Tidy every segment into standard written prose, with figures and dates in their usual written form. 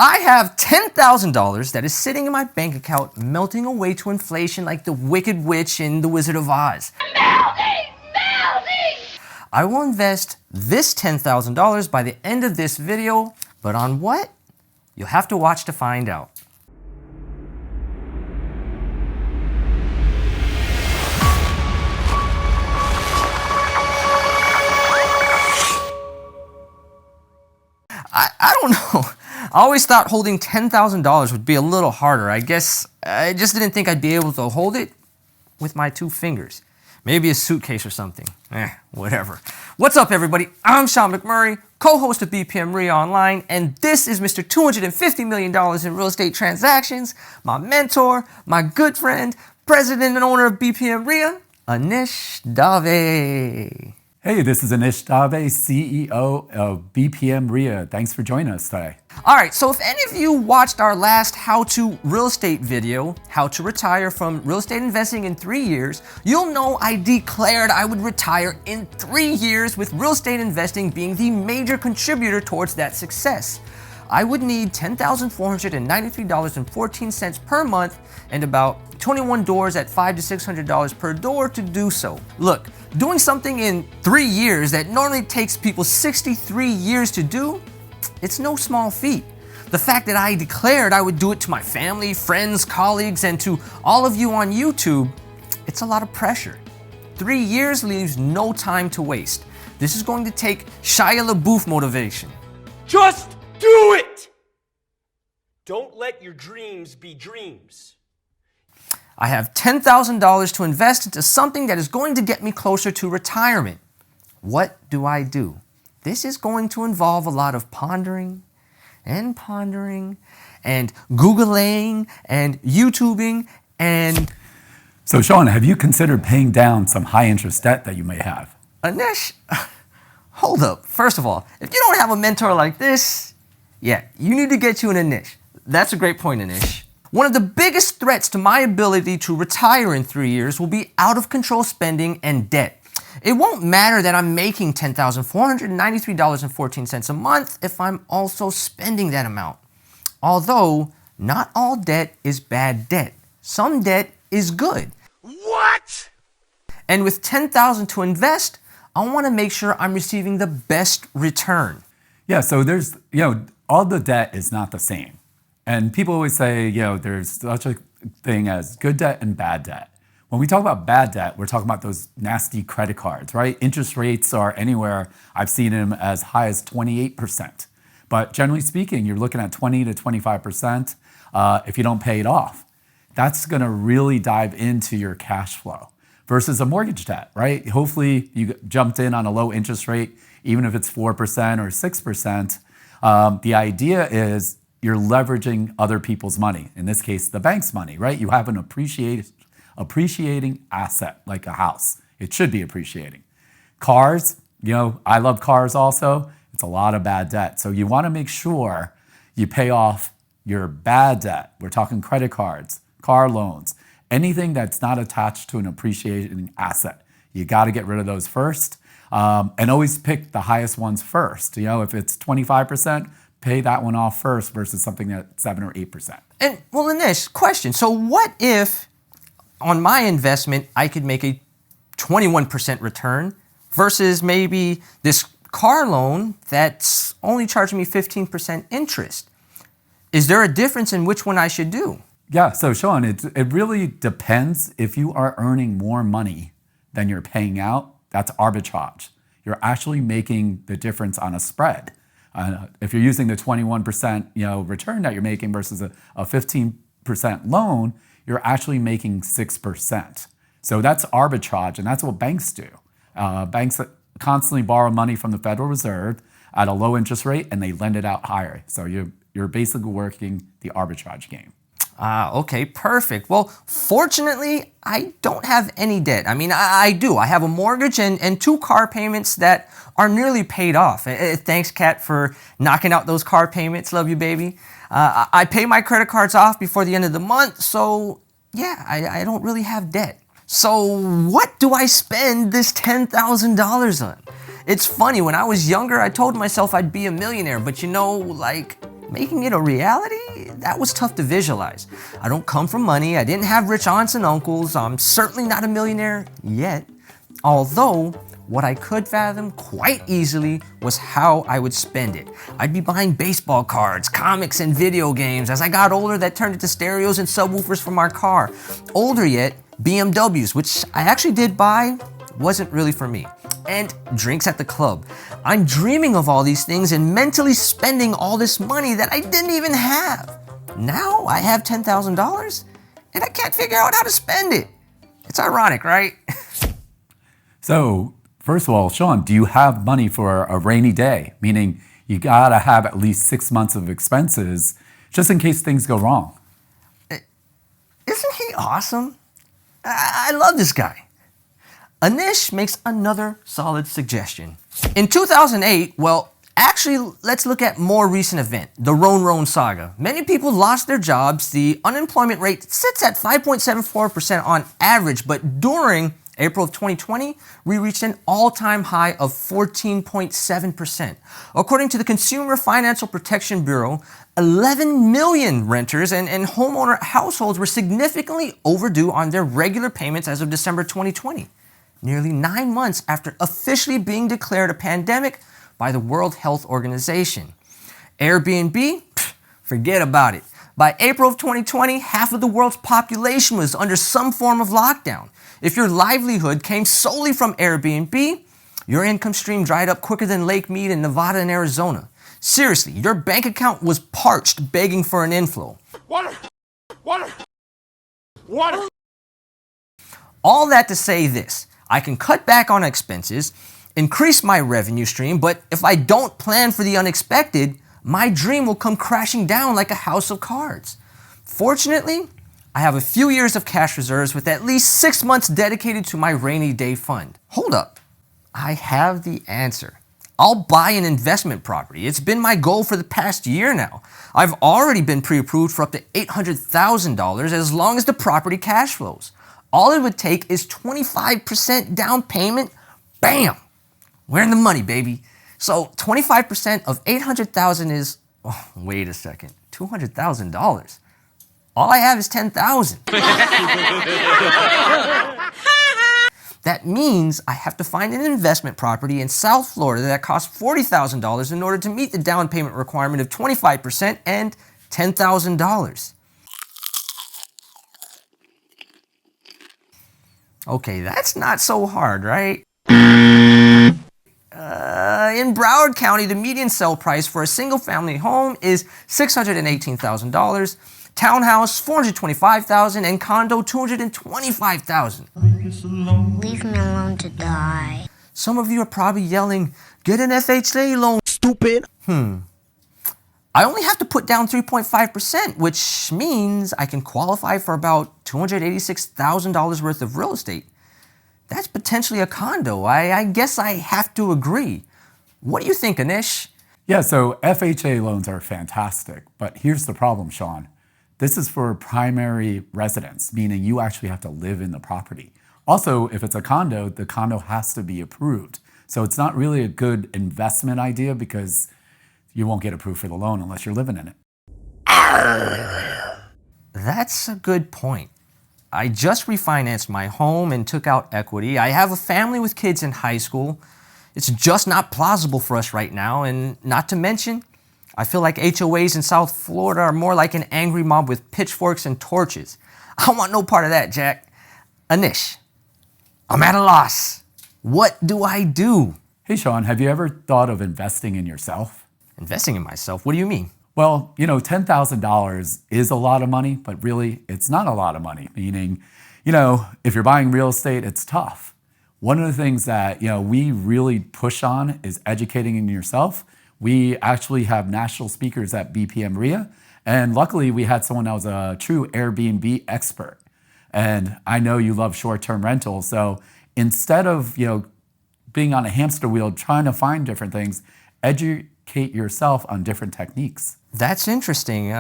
I have $10,000 that is sitting in my bank account, melting away to inflation like the Wicked Witch in The Wizard of Oz. Melting! I will invest this $10,000 by the end of this video, but on what? You'll have to watch to find out. I don't know. I always thought holding $10,000 would be a little harder. I guess I just didn't think I'd be able to hold it with my 2 fingers. Maybe a suitcase or something. Whatever. What's up, everybody? I'm Sean McMurray, co-host of BPM RIA Online, and this is Mr. $250 million in real estate transactions, my mentor, my good friend, president and owner of BPM RIA, Anish Dave. Hey, this is Anish Dave, CEO of BPM RIA. Thanks for joining us today. All right, so if any of you watched our last how-to real estate video, how to retire from real estate investing in 3 years, you'll know I declared I would retire in 3 years with real estate investing being the major contributor towards that success. I would need $10,493.14 per month and about 21 doors at $500 to $600 per door to do so. Look, doing something in 3 years that normally takes people 63 years to do, it's no small feat. The fact that I declared I would do it to my family, friends, colleagues, and to all of you on YouTube, it's a lot of pressure. 3 years leaves no time to waste. This is going to take Shia LaBeouf motivation. Just do it! Don't let your dreams be dreams. I have $10,000 to invest into something that is going to get me closer to retirement. What do I do? This is going to involve a lot of pondering and Googling and YouTubing and... So Sean, have you considered paying down some high interest debt that you may have? Anish, hold up. First of all, if you don't have a mentor like this, yeah, you need to get you an Anish. That's a great point, Anish. One of the biggest threats to my ability to retire in 3 years will be out of control spending and debt. It won't matter that I'm making $10,493.14 a month if I'm also spending that amount. Although, not all debt is bad debt. Some debt is good. What? And with $10,000 to invest, I want to make sure I'm receiving the best return. Yeah, so there's, all the debt is not the same. And people always say, there's such a thing as good debt and bad debt. When we talk about bad debt, we're talking about those nasty credit cards, right? Interest rates are anywhere, I've seen them as high as 28%. But generally speaking, you're looking at 20 to 25% if you don't pay it off. That's gonna really dive into your cash flow versus a mortgage debt, right? Hopefully you jumped in on a low interest rate, even if it's 4% or 6%. The idea is you're leveraging other people's money, in this case, the bank's money, right? You have an appreciating asset like a house. It should be appreciating. Cars, I love cars also. It's a lot of bad debt. So you want to make sure you pay off your bad debt. We're talking credit cards, car loans, anything that's not attached to an appreciating asset. You got to get rid of those first, and always pick the highest ones first. If it's 25%, pay that one off first versus something that's 7 or 8%. And well, Anish, question. So what if on my investment, I could make a 21% return versus maybe this car loan that's only charging me 15% interest? Is there a difference in which one I should do? Yeah, so Sean, it really depends. If you are earning more money than you're paying out, that's arbitrage. You're actually making the difference on a spread. If you're using the 21% return that you're making versus a 15% loan, you're actually making 6%. So that's arbitrage, and that's what banks do. Banks constantly borrow money from the Federal Reserve at a low interest rate, and they lend it out higher. So you're basically working the arbitrage game. Okay, perfect. Well, fortunately, I don't have any debt. I mean, I do. I have a mortgage and 2 car payments that are nearly paid off. Thanks, Kat, for knocking out those car payments. Love you, baby. I pay my credit cards off before the end of the month, so yeah, I don't really have debt. So what do I spend this $10,000 on? It's funny, when I was younger, I told myself I'd be a millionaire, but making it a reality, that was tough to visualize. I don't come from money, I didn't have rich aunts and uncles, I'm certainly not a millionaire yet. Although, what I could fathom quite easily was how I would spend it. I'd be buying baseball cards, comics, and video games. As I got older, that turned into stereos and subwoofers from our car. Older yet, BMWs, which I actually did buy, wasn't really for me. And drinks at the club. I'm dreaming of all these things and mentally spending all this money that I didn't even have. Now I have $10,000 and I can't figure out how to spend it. It's ironic, right? So, first of all, Sean, do you have money for a rainy day? Meaning you gotta have at least 6 months of expenses just in case things go wrong. Isn't he awesome? I love this guy. Anish makes another solid suggestion. In 2008, well, actually, let's look at more recent event, the Ron saga. Many people lost their jobs. The unemployment rate sits at 5.74% on average, but during April of 2020, we reached an all-time high of 14.7%. According to the Consumer Financial Protection Bureau, 11 million renters and homeowner households were significantly overdue on their regular payments as of December 2020. Nearly 9 months after officially being declared a pandemic by the World Health Organization. Airbnb? Forget about it. By April of 2020, half of the world's population was under some form of lockdown. If your livelihood came solely from Airbnb, your income stream dried up quicker than Lake Mead in Nevada and Arizona. Seriously, your bank account was parched, begging for an inflow. Water! Water! Water! All that to say this. I can cut back on expenses, increase my revenue stream, but if I don't plan for the unexpected, my dream will come crashing down like a house of cards. Fortunately, I have a few years of cash reserves with at least 6 months dedicated to my rainy day fund. Hold up, I have the answer. I'll buy an investment property. It's been my goal for the past year now. I've already been pre-approved for up to $800,000 as long as the property cash flows. All it would take is 25% down payment. Bam! We're in the money, baby. So 25% of $800,000 is, oh, wait a second, $200,000. All I have is $10,000. That means I have to find an investment property in South Florida that costs $40,000 in order to meet the down payment requirement of 25% and $10,000. Okay, that's not so hard, right? In Broward County, the median sale price for a single-family home is $618,000, townhouse $425,000, and condo $225,000. Leave me alone to die. Some of you are probably yelling, "Get an FHA loan, stupid." I only have to put down 3.5%, which means I can qualify for about $286,000 worth of real estate. That's potentially a condo. I guess I have to agree. What do you think, Anish? Yeah, so FHA loans are fantastic, but here's the problem, Sean. This is for primary residence, meaning you actually have to live in the property. Also, if it's a condo, the condo has to be approved. So it's not really a good investment idea because you won't get approved for the loan unless you're living in it. That's a good point. I just refinanced my home and took out equity. I have a family with kids in high school. It's just not plausible for us right now, and not to mention, I feel like HOAs in South Florida are more like an angry mob with pitchforks and torches. I want no part of that, Jack. Anish, I'm at a loss. What do I do? Hey, Sean, have you ever thought of investing in yourself? Investing in myself? What do you mean? Well, you know, $10,000 is a lot of money, but really it's not a lot of money. Meaning, you know, if you're buying real estate, it's tough. One of the things that, we really push on is educating in yourself. We actually have national speakers at BPM RIA, and luckily we had someone that was a true Airbnb expert. And I know you love short-term rentals, so instead of, being on a hamster wheel trying to find different things, educate yourself on different techniques. That's interesting.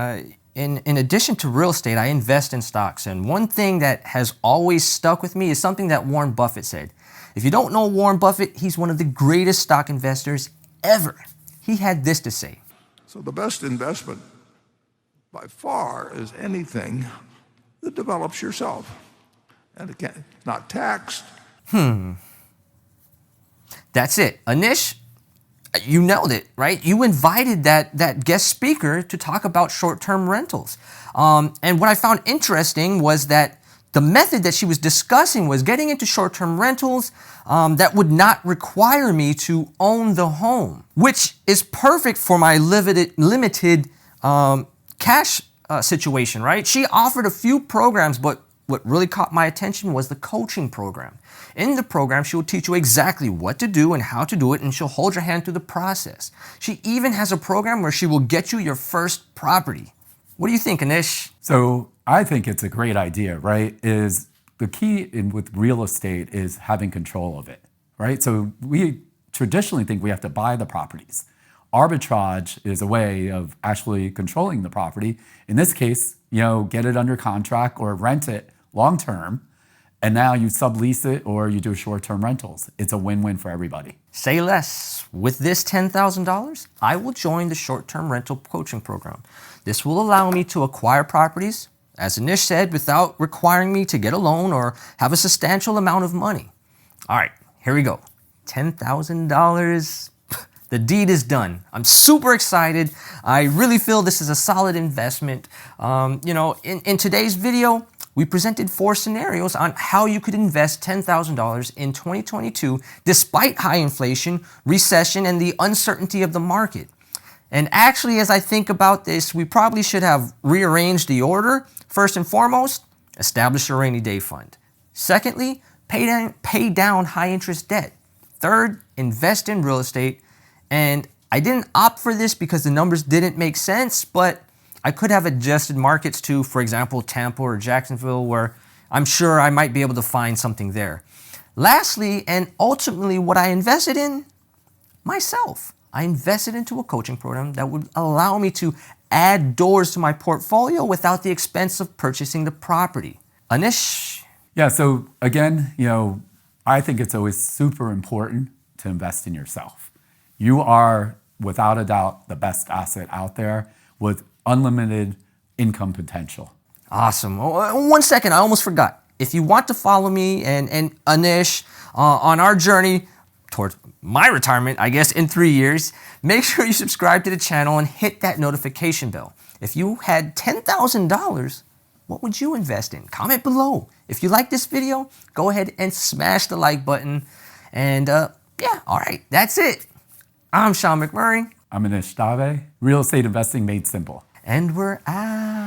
In addition to real estate, I invest in stocks. And one thing that has always stuck with me is something that Warren Buffett said. If you don't know Warren Buffett, he's one of the greatest stock investors ever. He had this to say. So the best investment by far is anything that develops yourself. And again, it's not taxed. That's it. Anish, you nailed it, right? You invited that guest speaker to talk about short-term rentals. And what I found interesting was that the method that she was discussing was getting into short-term rentals that would not require me to own the home, which is perfect for my limited cash situation, right? She offered a few programs, but what really caught my attention was the coaching program. In the program, she will teach you exactly what to do and how to do it, and she'll hold your hand through the process. She even has a program where she will get you your first property. What do you think, Anish? So I think it's a great idea, right? Is the key with real estate is having control of it, right? So we traditionally think we have to buy the properties. Arbitrage is a way of actually controlling the property. In this case, get it under contract or rent it long-term, and now you sublease it or you do short-term rentals. It's a win-win for everybody. Say less. With this $10,000, I will join the short-term rental coaching program. This will allow me to acquire properties, as Anish said, without requiring me to get a loan or have a substantial amount of money. All right, here we go. $10,000. The deed is done. I'm super excited. I really feel this is a solid investment. In today's video, we presented 4 scenarios on how you could invest $10,000 in 2022 despite high inflation, recession, and the uncertainty of the market. And actually, as I think about this, we probably should have rearranged the order. First and foremost, establish a rainy day fund. Secondly, pay down high interest debt. Third, invest in real estate. And I didn't opt for this because the numbers didn't make sense, but I could have adjusted markets to, for example, Tampa or Jacksonville, where I'm sure I might be able to find something there. Lastly, and ultimately what I invested in, myself. I invested into a coaching program that would allow me to add doors to my portfolio without the expense of purchasing the property. Anish? Yeah, so again, I think it's always super important to invest in yourself. You are, without a doubt, the best asset out there with unlimited income potential. Awesome. Oh, 1 second, I almost forgot. If you want to follow me and Anish on our journey towards my retirement, I guess, in 3 years, make sure you subscribe to the channel and hit that notification bell. If you had $10,000, what would you invest in? Comment below. If you like this video, go ahead and smash the like button. And all right, that's it. I'm Sean McMurray. I'm Anish Dave. Real estate investing made simple. And we're out.